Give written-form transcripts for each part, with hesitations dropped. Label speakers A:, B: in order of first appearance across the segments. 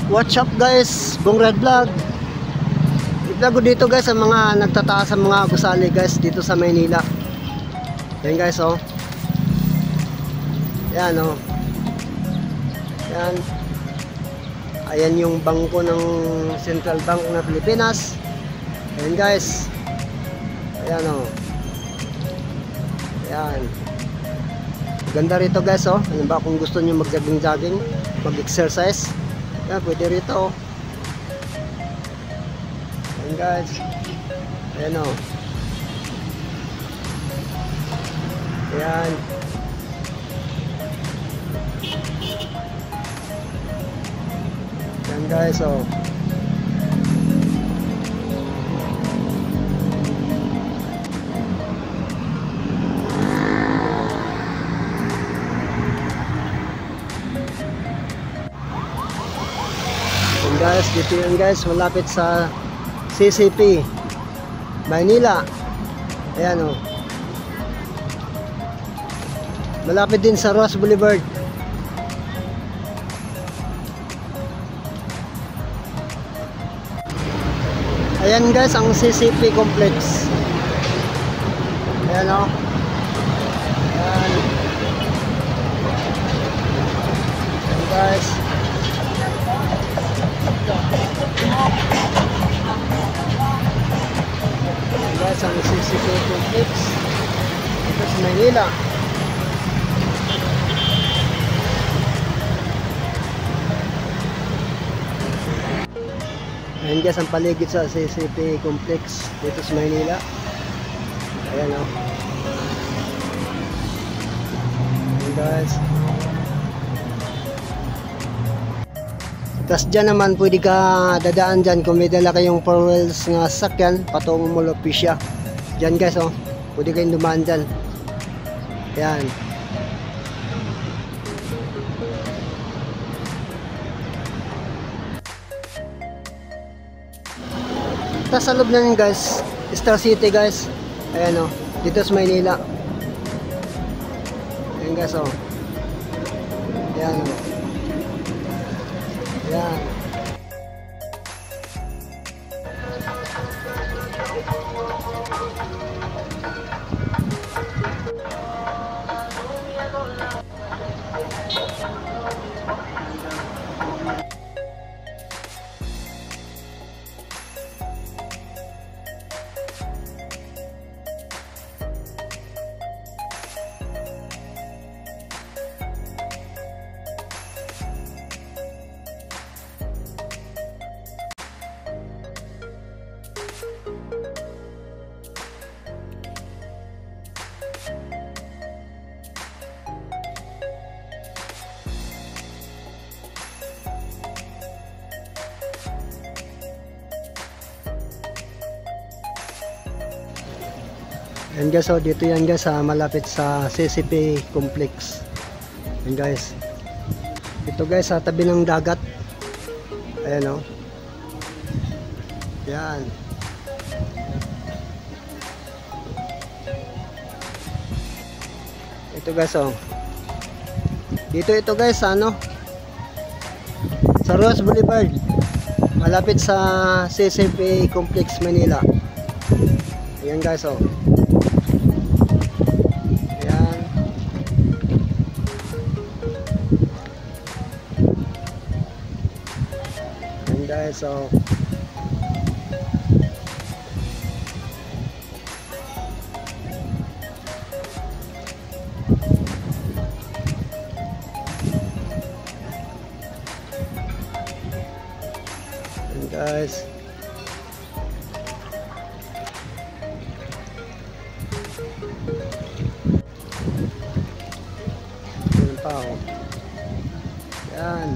A: What's up guys? Bong Red Vlog. I-vlog ko dito guys sa mga nagtataas sa mga gusali guys dito sa Maynila. Yan guys oh. Yan oh. Yan. Ayan yung bangko ng Central Bank ng Pilipinas. Ayan guys. Ayan oh. Ayan. Ganda rito guys oh. Ano ba kung gusto niyo mag-jogging, mag-exercise? Yan, pwede rito. Ayan guys. Ayan o. Ayan. Ayan guys o. Guys, dito yun guys, malapit sa CCP Maynila. Ayan o. Malapit din sa Ross Boulevard. Ayan guys, ang CCP complex. Ayan o. Ayan. Ayan guys. Guys, ang CCP complex dito sa Maynila. Ayan guys, ang paligid sa CCP complex dito sa Maynila. Ayan o. Ayan guys. Tapos dyan naman pwede ka dadaan dyan kung may dala kayong 4 wheels nga sakyan patungong Mall of Asia. Dyan guys oh, pwede kayong dumaan dyan. Ayan. Tapos sa loob na yun guys, Star City guys. Ayan oh, dito sa Maynila. Ayan guys oh. Ayan oh. Ayan. Ayan guys, oh, dito yan guys, malapit sa CCP complex. Ayan guys. Ito guys, sa tabi ng dagat. Ayan oh. Ayan. Ito guys oh. Dito ito guys, ano? Sa Ross Boulevard. Malapit sa CCP complex Manila. Ayan guys oh. Guys, so and guys, yun pa oh. Yan.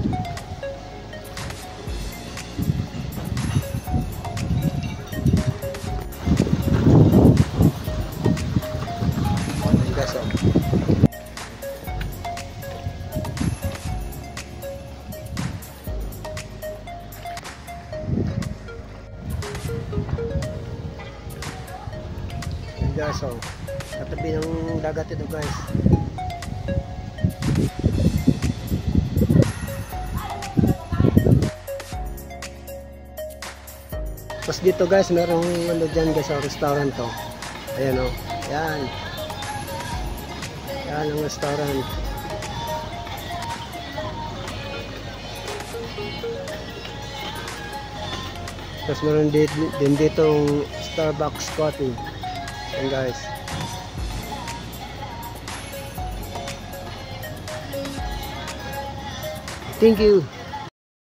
A: Guys, so katabi ng dagat ito guys. Tapos dito guys, merong ano dyan guys, sa restaurant to. Ayan o. Yan. Yan ang restaurant. Tapos meron din ditong Starbucks coffee. Ayan guys. Thank you.